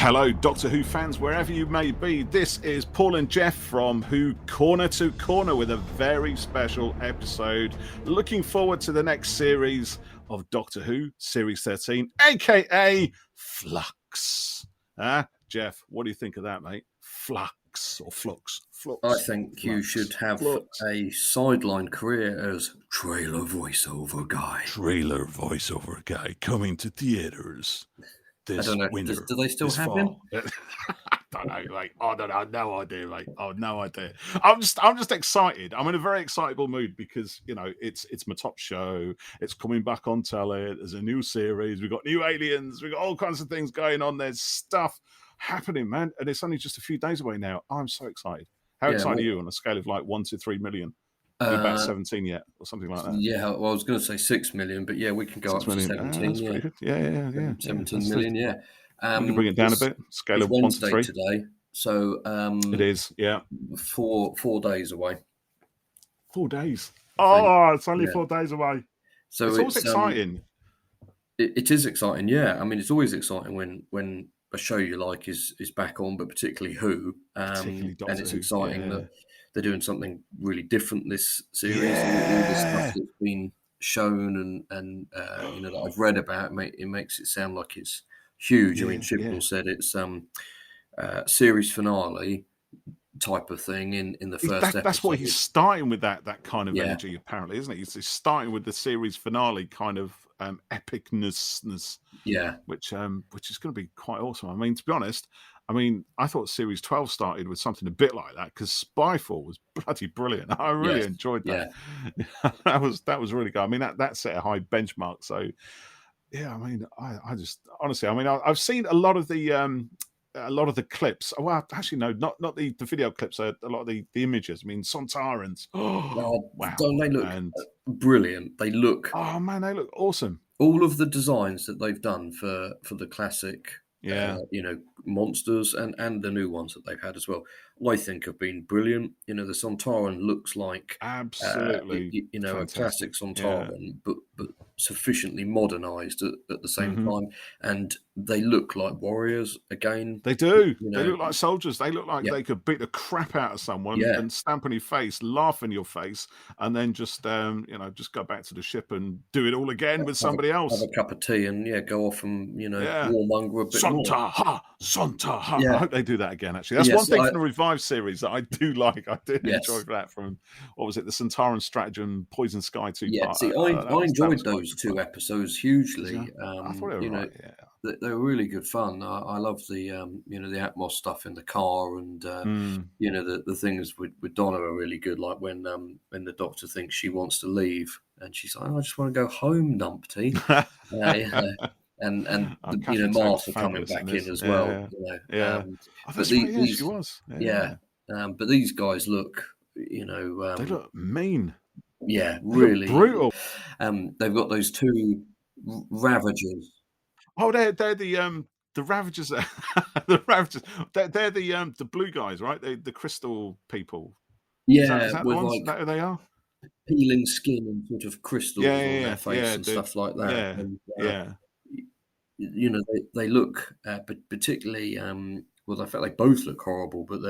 Hello, Doctor Who fans, wherever you may be. This is Paul and Geoff from Who Corner to Corner with a very special episode. Looking forward to the next series of Doctor Who, Series 13, aka Flux. Geoff, what do you think of that, mate? Flux or Flux? Flux. I think Flux. you should have a sideline career as trailer voiceover guy. Trailer voiceover guy coming to theaters. I don't know. Winter, do they still have him? I don't know, mate. I don't know. No idea, mate. Oh, no idea. I'm just excited. I'm in a very excitable mood because it's my top show. It's coming back on telly. There's a new series. We've got new aliens. We've got all kinds of things going on. There's stuff happening, man. And it's only just a few days away now. I'm so excited. How excited are you on a scale of like 1 to 3 million? Are you about 17 yet, or something like that? Yeah, well, I was going to say 6 million, but yeah, we can go up to 17. Yeah. 17 million, yeah. We can bring it down a bit. Scale of 1 to 3 today, so it is. Yeah, 4 days away. 4 days. Oh, it's only 4 days away. So it's always exciting. It is exciting, yeah. I mean, it's always exciting when a show you like is back on, but particularly Who, and it's exciting that they're doing something really different this series. And all the stuff that's been shown and that I've read about, it makes it sound like it's huge. I mean, Chibnall said it's series finale type of thing in the first episode. That's why he's starting with that kind of energy, apparently, isn't it? He's starting with the series finale kind of epicness, which is going to be quite awesome. I mean, to be honest, I thought Series 12 started with something a bit like that because Spyfall was bloody brilliant. I really enjoyed that. Yeah. that was really good. I mean, that set a high benchmark. So, yeah, I mean, I just honestly, I've seen a lot of the clips. Well, actually, no, not the video clips. A lot of the images. I mean, Sontarans. Oh, wow! Don't they look brilliant? They look. Oh man, they look awesome. All of the designs that they've done for the classic. Monsters and the new ones that they've had as well, I think have been brilliant. The Sontaran looks like absolutely, a classic Sontaran, but sufficiently modernised at the same time, and they look like warriors again. They do. They look like soldiers. They look like they could beat the crap out of someone and stamp on your face, laugh in your face, and then just go back to the ship and do it all again with somebody else. Have a cup of tea and go off and warmonger a bit more. Sontaha. I hope they do that again, actually. That's one thing from the Revive series that I do like. I did enjoy that from, what was it, the Sontaran Stratagem, Poison Sky 2 part. See, I enjoyed those 2 episodes hugely. I thought they were right, they were really good fun. I love the the Atmos stuff in the car, and the things with Donna are really good. Like when the Doctor thinks she wants to leave, and she's like, "I just want to go home, Numpty." And Martha coming back in as well. That's right, she was. But these guys look, they look mean. Yeah, really brutal. They've got those 2 Ravagers. Oh, they're the Ravagers. The Ravagers. They're the blue guys, right? The crystal people. Yeah, is that with that who they are? Peeling skin and sort of crystals on their face and stuff like that. They look, particularly. Well, I felt they both look horrible, but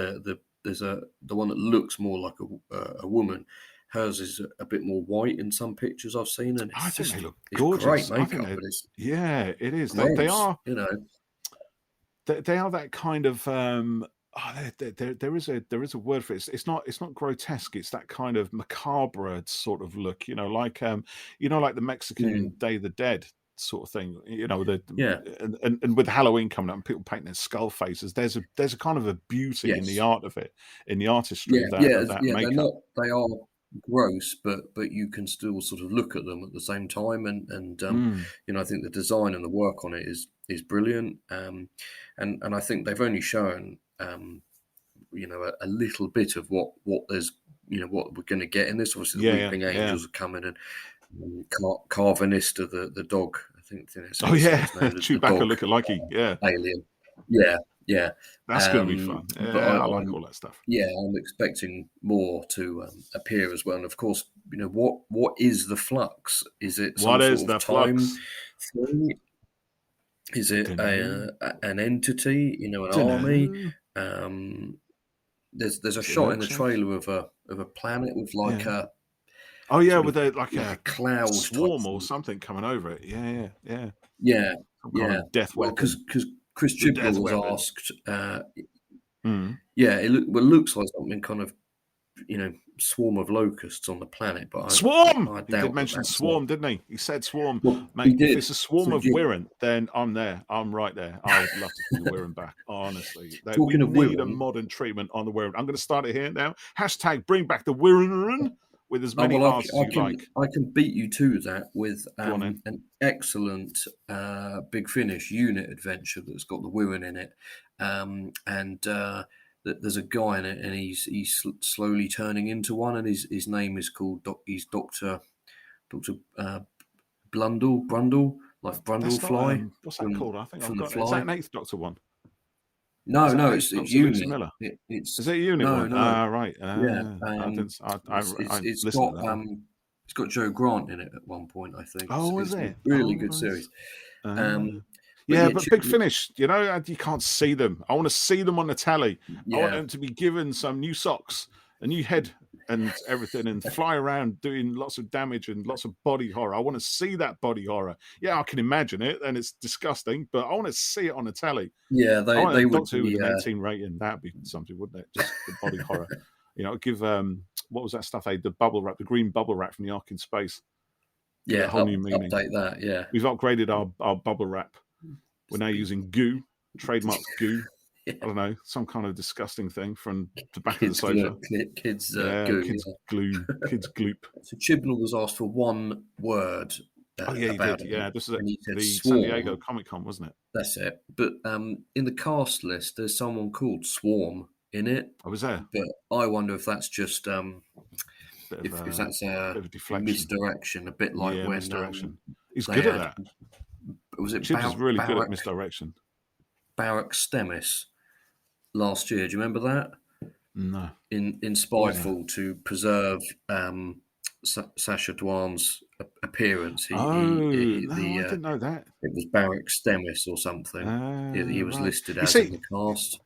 there's the one that looks more like a woman. Hers is a bit more white in some pictures I've seen, and I think they look gorgeous. Great makeup, but it's it is. gross, they are. They are that kind of. There is a word for it. It's not grotesque. It's that kind of macabre sort of look. Like like the Mexican Day of the Dead sort of thing. And with Halloween coming up and people painting their skull faces, there's a kind of a beauty in the art of it, in the artistry of that makeup. They are gross, but you can still sort of look at them at the same time, and I think the design and the work on it is brilliant, and I think they've only shown a little bit of what there's what we're going to get in this. Obviously the Weeping Angels are coming, and Carvanista, the dog, I think Chewbacca looking like alien, that's going to be fun. I like all that stuff. I'm expecting more to appear as well, and of course, what is the flux? Is it some what sort is of the time flux thing? Is it an entity? You know, an army? There's a shot in the trailer of a planet with like a with a cloud swarm or something coming over it. Yeah. Some kind of death weapon. Because Chris Chibnall was asked. Yeah, it looks like something kind of, you know, swarm of locusts on the planet. But swarm. I He did mention swarm, didn't he? He said swarm. Well, mate, if it's a swarm of Wirrén, then I'm there. I'm right there. I would love to see the Wirrén back. Honestly, we need a modern treatment on the Wirrén. I'm going to start it here now. Hashtag bring back the Wirrén with as many R's as you like. I can beat you to that with an excellent Big Finish unit adventure that's got the Wirrén in it, and there's a guy in it, and he's slowly turning into one, and his name is called Dr. Brundle, like Brundlefly. What's that called? I think I've got it. Is that an 8th Doctor one? No, it's unit. Is it a unit one? No. Right. It's got Joe Grant in it at one point, I think. Oh, it's it? Really good series. But Big Finish, you know, you can't see them. I want to see them on the telly. I want them to be given some new socks, a new head and everything, and fly around doing lots of damage and lots of body horror. I want to see that body horror. Yeah, I can imagine it, and it's disgusting, but I want to see it on the telly. Yeah, they would. Doctor Who with an 18 rating. That'd be something, wouldn't it? Just the body horror. You know, give what was that stuff? The bubble wrap, the green bubble wrap from the Ark in Space. Yeah, a whole new meaning. Update that. Yeah, we've upgraded our bubble wrap. We're now using goo, trademarked goo. I don't know, some kind of disgusting thing from the back of the sofa. Kids glue, kids gloop. So Chibnall was asked for one word. He did. Yeah, this is the San Diego Comic-Con, wasn't it? That's it. But in the cast list, there's someone called Swarm in it. I was there. But I wonder if that's just if that's a misdirection, a bit like when misdirection. He's good at that. Was it Chibs is really good at misdirection. Barrack Stemmis last year. Do you remember that? No. In Spyfall, to preserve Sacha Dhawan's appearance. I didn't know that. It was Barrack Stemmis or something. He was listed as in the cast.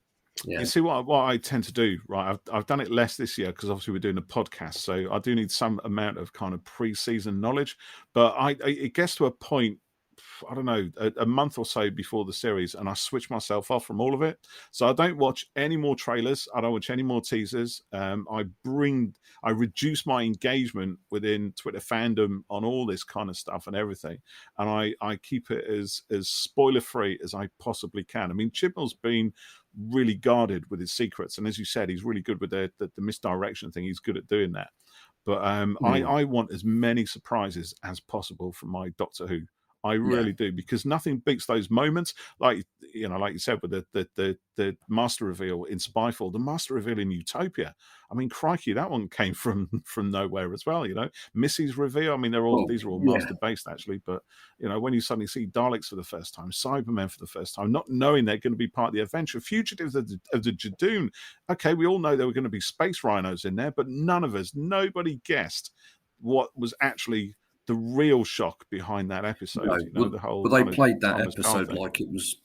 Yeah. You see what I tend to do, right? I've done it less this year because obviously we're doing a podcast, so I do need some amount of kind of pre-season knowledge. But it gets to a point, I don't know, a month or so before the series, and I switch myself off from all of it. So I don't watch any more trailers. I don't watch any more teasers. I reduce my engagement within Twitter fandom on all this kind of stuff and everything, and I keep it as spoiler free as I possibly can. I mean, Chibnall's been really guarded with his secrets, and as you said, he's really good with the misdirection thing. He's good at doing that. But I want as many surprises as possible from my Doctor Who. I really do, because nothing beats those moments, like you said, with the master reveal in Spyfall, the master reveal in Utopia. I mean, crikey, that one came from nowhere as well. You know, Missy's reveal. I mean, these are all master based actually, but you know, when you suddenly see Daleks for the first time, Cybermen for the first time, not knowing they're going to be part of the adventure, fugitives of the Jadoon. Okay, we all know there were going to be space rhinos in there, but nobody guessed what was actually the real shock behind that episode. But they played that episode like it was.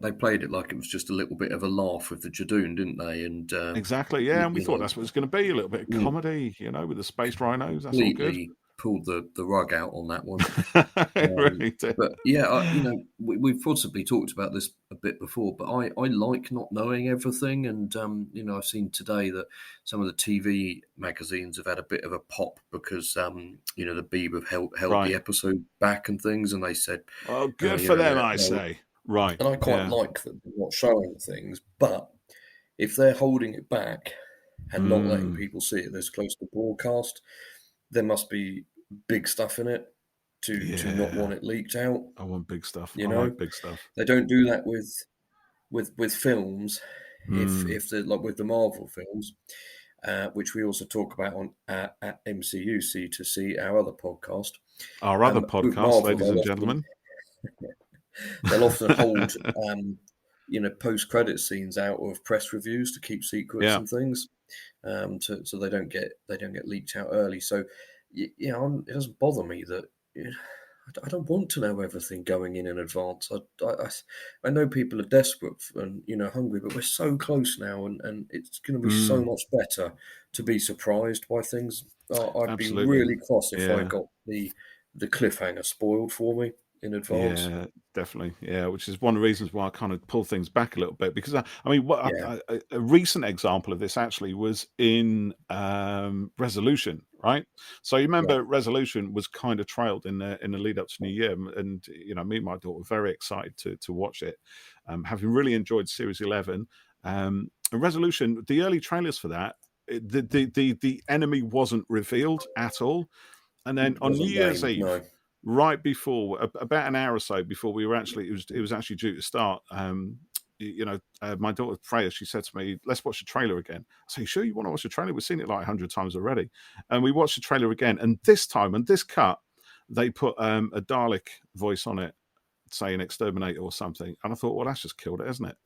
They played it like it was just a little bit of a laugh with the Jadoon, didn't they? And exactly, yeah. And we thought that's what it was going to be—a little bit of comedy, with the space rhinos. That's all good. Pulled the rug out on that one. Really did. But yeah, we've possibly talked about this a bit before, but I like not knowing everything, and I've seen today that some of the TV magazines have had a bit of a pop because the Beeb have held the episode back and things, and they said, "Oh, good for them," I say. Right. And I quite like that they're not showing things, but if they're holding it back and not letting people see it this close to broadcast, there must be big stuff in it to not want it leaked out. I want big stuff. I like big stuff. They don't do that with films. If they're like with the Marvel films, which we also talk about on at MCU C2C, our other podcast. Our other podcast, Marvel, ladies and gentlemen. They'll often hold post-credit scenes out of press reviews to keep secrets and things, so they don't get leaked out early. So it doesn't bother me that I don't want to know everything going in advance. I know people are desperate and hungry, but we're so close now, and it's going to be so much better to be surprised by things. I'd be Absolutely. really cross if I Yeah. got the cliffhanger spoiled for me in advance. Yeah, definitely. Yeah, which is one of the reasons why I kind of pull things back a little bit because I mean, what Yeah, a recent example of this actually was in Resolution, right? So you yeah, remember Resolution was kind of trailed in the lead up to New Year, and me and my daughter were very excited to watch it, having really enjoyed Series 11. Resolution, the early trailers for that, the enemy wasn't revealed at all, and then it on New wasn't Year's named. Eve, No. right before about an hour or so before we were actually it was actually due to start. My daughter Freya, she said to me, "Let's watch the trailer again." I say, "Sure, you want to watch the trailer? We've seen it like 100 times already." And we watched the trailer again, and this time, and this cut, they put a Dalek voice on it, saying "exterminator" or something, and I thought, well, that's just killed it, isn't it?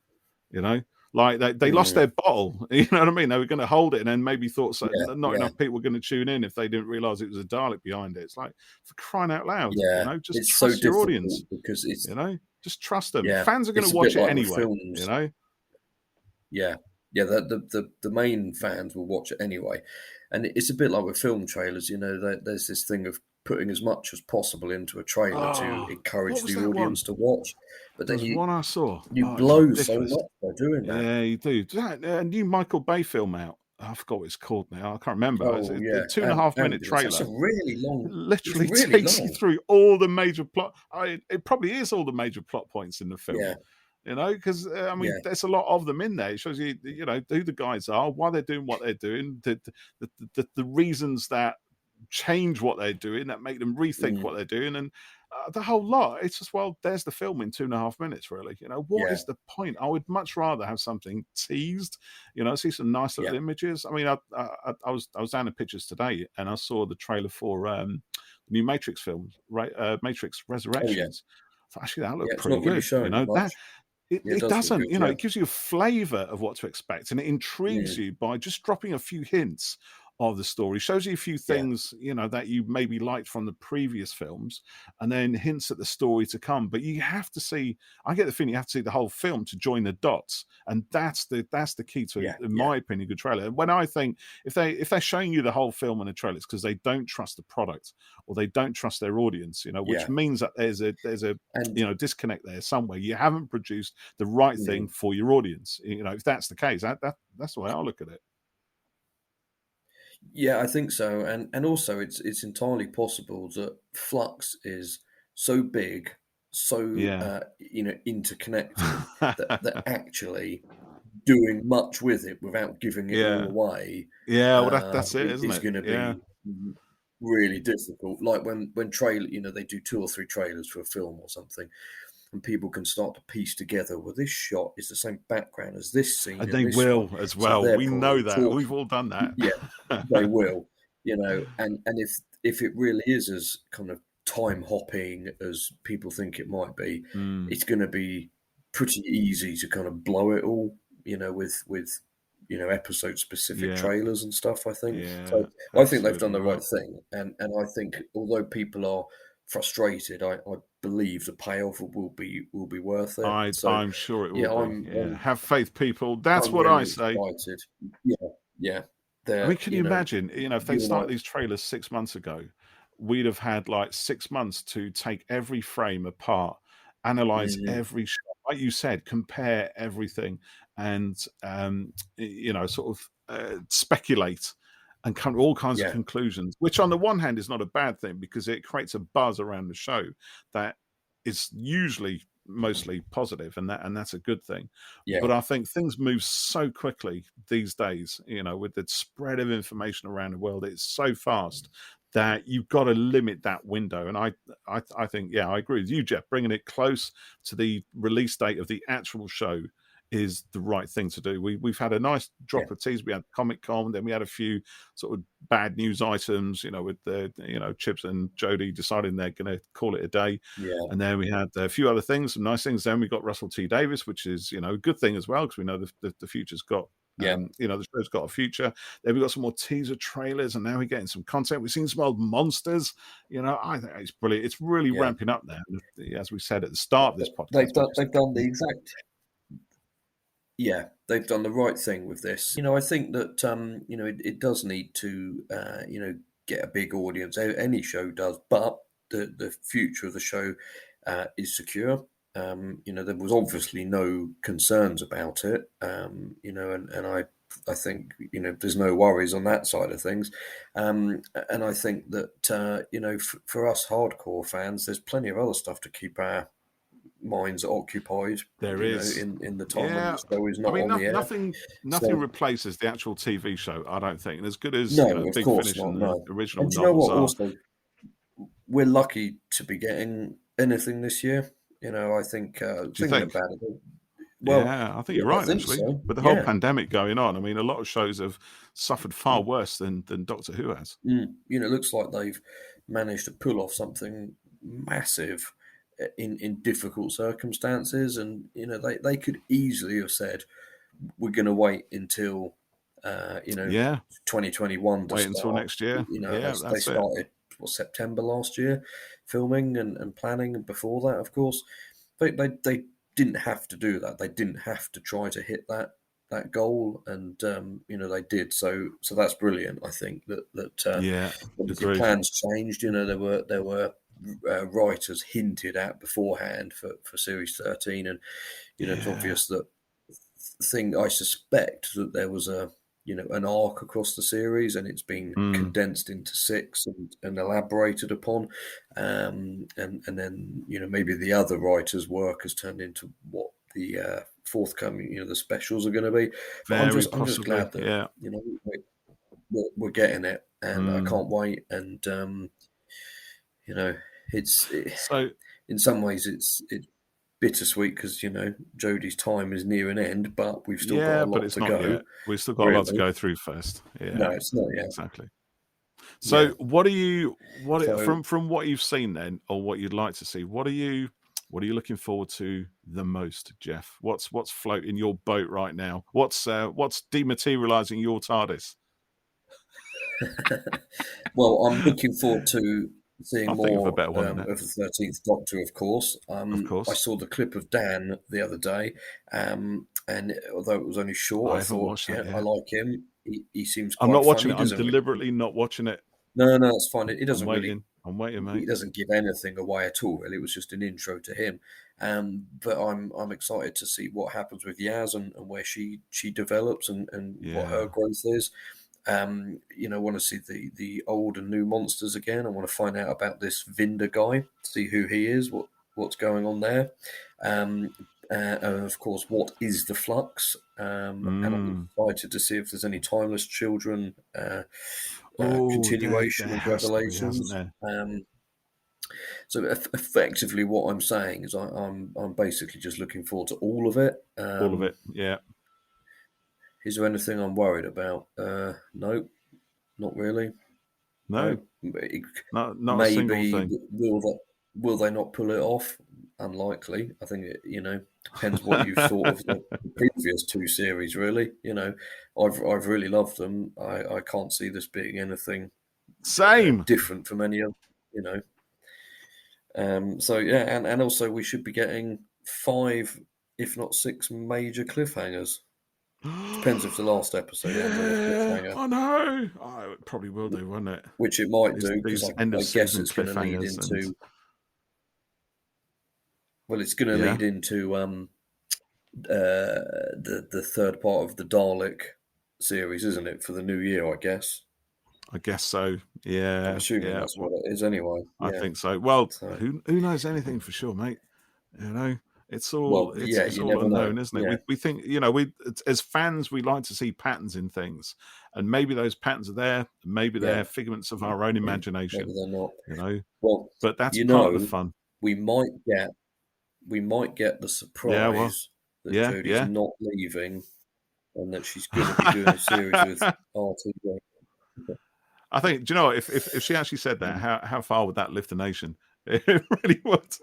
You know, like they lost their bottle. You know what I mean? They were going to hold it, and then maybe thought so, Yeah, not yeah, enough people were going to tune in if they didn't realize it was a Dalek behind it. It's like, for crying out loud, yeah. just It's so trust your difficult audience. because it's Just trust them. yeah, Fans are going it's to a bit watch it like with anyway. films. Yeah, yeah. The main fans will watch it anyway, and it's a bit like with film trailers. There's this thing of putting as much as possible into a trailer to Oh, what encourage was the that one? audience to watch, but then There's one I saw. you Oh, it was blow so ridiculous. much by doing that. Yeah, you do. Does that a new Michael Bay film out? I forgot what it's called now. I can't remember. It's Oh a yeah, 2.5 minute ambulance. That's a trailer. really It long. It's literally really takes you long. through all the major plot. It probably is all the major plot points in the film. Yeah, Because I mean, yeah, there's a lot of them in there. It shows you, who the guys are, why they're doing what they're doing, the reasons that change what they're doing, that make them rethink mm, what they're doing, and the whole lot. It's just, well, there's the film in 2.5 minutes. Really, what yeah, is the point? I would much rather have something teased. See some nice little yeah. images. I mean, I was down in pictures today, and I saw the trailer for the new Matrix film, right? Matrix Oh yeah, Resurrections. I thought, actually, that yeah. looked It's pretty not really good. showing That much. Yeah, it it does look doesn't, good. Yeah. it gives you a flavor of what to expect, and it intrigues Mm, you by just dropping a few hints of the story, shows you a few yeah, things, that you maybe liked from the previous films, and then hints at the story to come. But you have to see, I get the feeling you have to see the whole film to join the dots. And that's the key to, yeah, in yeah, my opinion, a good trailer. And when I think if they're showing you the whole film in a trailer, it's because they don't trust the product or they don't trust their audience, which yeah. means that there's a And disconnect there somewhere. You haven't produced the right thing mm, for your audience. If that's the case, that's the way I look at it. yeah, I think so. And also, it's entirely possible that Flux is so big, so Yeah. interconnected that actually doing much with it without giving it all Yeah. away Yeah, well, that's it, isn't is it? going to Yeah. be really difficult. Like when trailer, they do 2 or 3 trailers for a film or something, and people can start to piece together, well, this shot is the same background as this scene And in they this one, will as so well. they're We know probably that. We've talking. all done that. Yeah, they will, and if it really is as kind of time hopping as people think it might be, Mm, it's going to be pretty easy to kind of blow it all, with episode specific yeah. trailers and stuff. I think Yeah. so. I think they've done Absolutely the right right. thing, and I think although people are frustrated, I believe the payoff will be worth it. So I'm sure it will yeah, be. I'm Yeah. I'm Have faith, people. That's I'm what I really say. excited. Yeah, yeah. I mean, They're can you imagine, if they you and I. start these trailers 6 months ago, we'd have had like 6 months to take every frame apart, analyze Mhm. every shot, like you said, compare everything, and sort of speculate and come to all kinds of Yeah, conclusions. Which, on the one hand, is not a bad thing because it creates a buzz around the show that is usually mostly positive, and that's a good thing. yeah, But I think things move so quickly these days, with the spread of information around the world. It's so fast that you've got to limit that window. And I think, yeah, I agree with you, Geoff. Bringing it close to the release date of the actual show is the right thing to do. We've had a nice yeah, drop of teas. We had Comic Con, then we had a few sort of bad news items, with the Chips and Jodie deciding they're going to call it a day. yeah, And then we had a few other things, some nice things. Then we got Russell T Davis, which is a good thing as well because we know the future's got You know, the show's got a future. Then we got some more teaser trailers, and now we're getting some content. We've seen some old monsters. You know, I think it's brilliant. It's really ramping up now. As we said at the start of this podcast, they've done the exact. Yeah, they've done the right thing with this. You know, I think that you know, it does need to you know, get a big audience. Any show does, but the future of the show is secure. You know, there was obviously no concerns about it. You know, and I think, you know, there's no worries on that side of things. And I think that you know, for us hardcore fans, there's plenty of other stuff to keep our minds occupied. There is in the time when the show is not on the air. Nothing replaces the actual TV show, I don't think. And as good as you know, Big Finish and the original novels you know what, also, we're lucky to be getting anything this year. You know, I think thinking about it. Well, yeah, I think you're right, actually. So. With the whole pandemic going on, I mean, a lot of shows have suffered far worse than Doctor Who has. You know, it looks like they've managed to pull off something massive in difficult circumstances, and you know, they could easily have said, we're going to wait until you know, 2021 to wait start. Until next year. You know, they started September last year filming and planning, and before that, of course, they didn't have to do that. They didn't have to try to hit that goal, and you know, they did. So that's brilliant. I think that the plans changed. You know, there were writers hinted at beforehand for Series 13, and you know, it's obvious that I suspect that there was you know, an arc across the series, and it's been condensed into 6 and elaborated upon, and then, you know, maybe the other writers' work has turned into what the forthcoming, you know, the specials are going to be. But I'm just glad that you know, we're getting it, and I can't wait. And you know, in some ways it's bittersweet because, you know, Jodie's time is near an end, but we've still got a lot to go. Yet. We've still got a lot to go through first. Yeah, no, it's not yet. Exactly. So, what from what you've seen then, or what you'd like to see? What are you looking forward to the most, Geoff? What's floating your boat right now? What's dematerializing your TARDIS? Well, I'm looking forward to seeing more of the 13th Doctor, of course. I saw the clip of Dan the other day, and although it was only short, I thought, I like him. He seems quite I'm not watching funny. it. I'm deliberately not watching it. No, it's fine. It doesn't I'm waiting, mate. He doesn't give anything away at all, really. It was just an intro to him. But I'm excited to see what happens with Yaz and where she develops and what her growth is. You know, I want to see the old and new monsters again. I want to find out about this Vinder guy, see who he is, what's going on there. And of course, what is the Flux? And I'm excited to see if there's any Timeless Children continuation of Revelations. So effectively, what I'm saying is I'm basically just looking forward to all of it. All of it, yeah. Is there anything I'm worried about? No, not really. No. Not maybe a single thing. Will they not pull it off? Unlikely. I think it, you know, depends what you thought of the previous 2 series. Really, you know, I've really loved them. I can't see this being anything different from any of, you know. So yeah, and also we should be getting 5, if not 6, major cliffhangers. Depends if the last episode ends on a cliffhanger. I know. Oh, it probably will do, won't it? Which it might do, because I guess it's going to lead into. Well, it's going to lead into the third part of the Dalek series, isn't it, for the new year? I guess. I guess so. Yeah. I'm assuming that's what it is, anyway. I think so. Well, who knows anything for sure, mate? You know. It's all it's all unknown, isn't it? Yeah. We think, you know, as fans, we like to see patterns in things, and maybe those patterns are there. Maybe they're figments of our own imagination. Maybe they're not. You know, but that's part of the fun. We might get the surprise that Jodie's not leaving, and that she's going to be doing a series with RTV. I think. Do you know what? If she actually said that, how far would that lift the nation? It really would.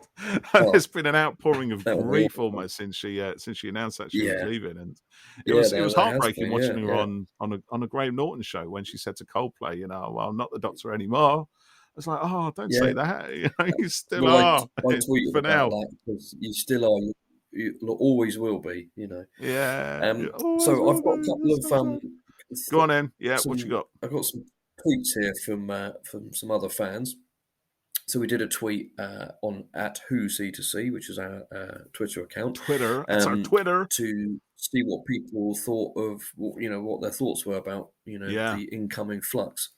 And there's been an outpouring of grief almost since she announced that she was leaving, and it was heartbreaking watching her on a Graham Norton show when she said to Coldplay, you know, well, I'm not the Doctor anymore. It's like, oh, don't say that. You know, you still are. I tweeted for now. That because you still are. You always will be. You know. Yeah. So I've got a couple of Go on in. Yeah. What you got? I've got some tweets here from some other fans. So we did a tweet on at Who C2C, which is our Twitter account. That's our Twitter. To see what people thought of, you know, what their thoughts were about, you know, the incoming flux.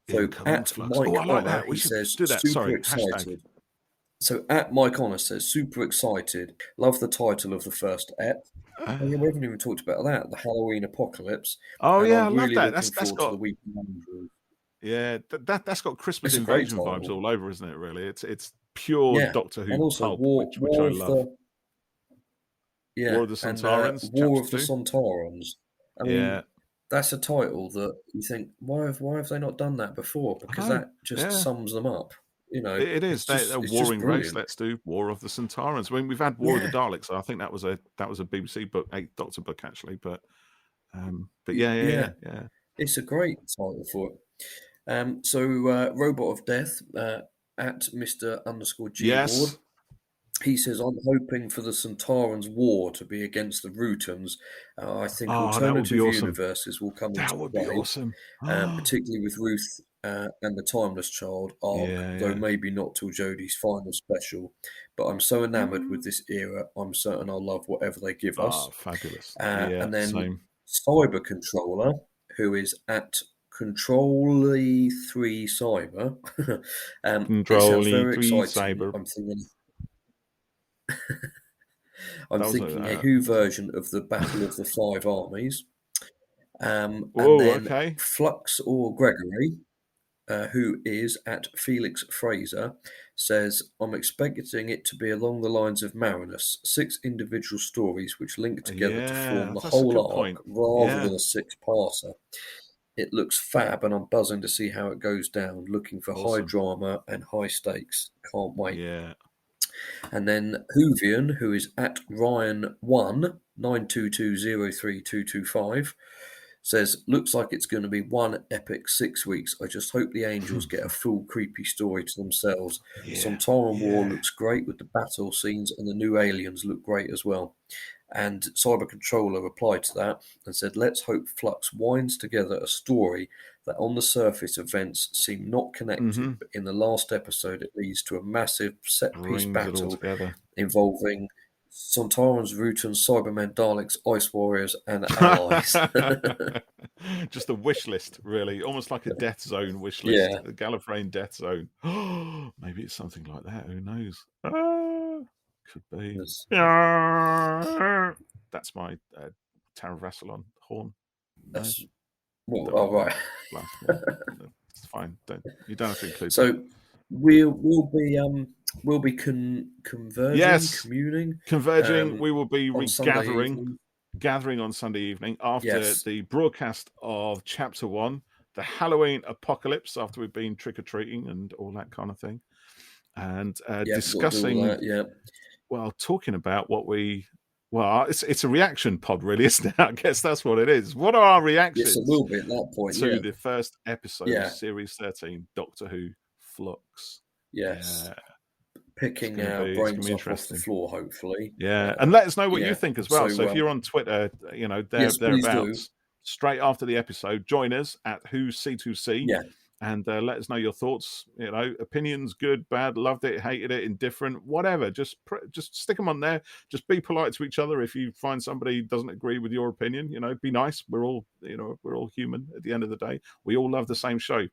So at Mike Honor, he says, super excited. Hashtag. So at Mike Honor says, super excited. Love the title of the first ep. We haven't even talked about that, the Halloween Apocalypse. Oh, and yeah, I'm really I love that. Looking forward to the weekend. Yeah, that's got Christmas Invasion vibes all over, isn't it? Really, it's pure Doctor Who and also pulp, which I love. War of the Sontarans. And, War of the Sontarans. I mean, that's a title that you think, why have they not done that before? Because that just sums them up. You know, it is. They're warring race. Let's do War of the Sontarans. I mean, we've had War of the Daleks. So I think that was a BBC book, a Doctor book actually. But yeah. It's a great title for it. So Robot of Death at Mr_G Ward. He says, I'm hoping for the Sontarans' war to be against the Rutans. I think alternative universes will come into play. Awesome. Particularly with Ruth and the Timeless Child arc, though maybe not till Jodie's final special. But I'm so enamoured with this era, I'm certain I'll love whatever they give us. Fabulous. And then Cyber Controller, who is at Controlly3 Cyber. Controlly3 Cyber. I'm thinking a Who version of the Battle of the Five Armies. And then Flux or Gregory, who is at Felix Fraser, says, I'm expecting it to be along the lines of Marinus, 6 individual stories which link together to form the whole arc rather than a 6-parter. It looks fab, and I'm buzzing to see how it goes down. Looking for high drama and high stakes. Can't wait. Yeah. And then Whovian, who is at Ryan1 922032225, says, looks like it's going to be one epic 6 weeks. I just hope the angels get a full creepy story to themselves. Sontaran War looks great with the battle scenes, and the new aliens look great as well. And Cyber Controller replied to that and said, let's hope Flux winds together a story that on the surface events seem not connected, but in the last episode it leads to a massive set-piece battle involving Sontarans, Rutans, Cybermen, Daleks, Ice Warriors, and allies. Just a wish list, really. Almost like a Death Zone wish list. Yeah. The Gallifreyan Death Zone. Maybe it's something like that. Who knows? Could be. Yes. That's my Tara Vassalon horn. That's right. It's fine. You don't have to include. So that. We'll be converging. Converging. We will be gathering on Sunday evening after the broadcast of Chapter 1, the Halloween Apocalypse, after we've been trick or treating and all that kind of thing, and discussing. Well, talking about what it's a reaction pod, really, isn't it? I guess that's what it is. What are our reactions? Yes, it will be at that point. To the first episode of Series 13, Doctor Who Flux. Yes. Yeah. Picking our brains up off the floor, hopefully. Yeah, and let us know what you think as well. So if you're on Twitter, thereabouts, straight after the episode, join us at Who C2C. Yeah. And let us know your thoughts, opinions, good, bad, loved it, hated it, indifferent, whatever. Just stick them on there. Just be polite to each other. If you find somebody doesn't agree with your opinion, be nice. We're all human at the end of the day. We all love the same show.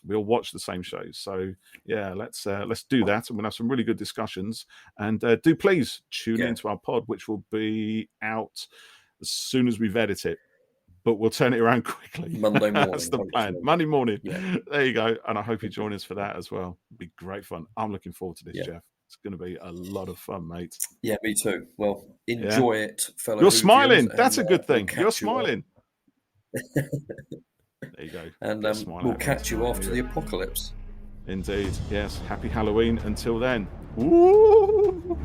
We all watch the same shows. So yeah, let's do that. And we'll have some really good discussions. And do please tune into our pod, which will be out as soon as we've edited it. But we'll turn it around quickly. Monday morning. That's the plan. Monday morning. Yeah. There you go. And I hope you join us for that as well. It'll be great fun. I'm looking forward to this, Geoff. It's going to be a lot of fun, mate. Yeah, me too. Well, enjoy it, fellow. You're smiling. That's a good thing. You're smiling. There you go. And we'll catch you after the apocalypse. Indeed. Yes. Happy Halloween. Until then. Ooh.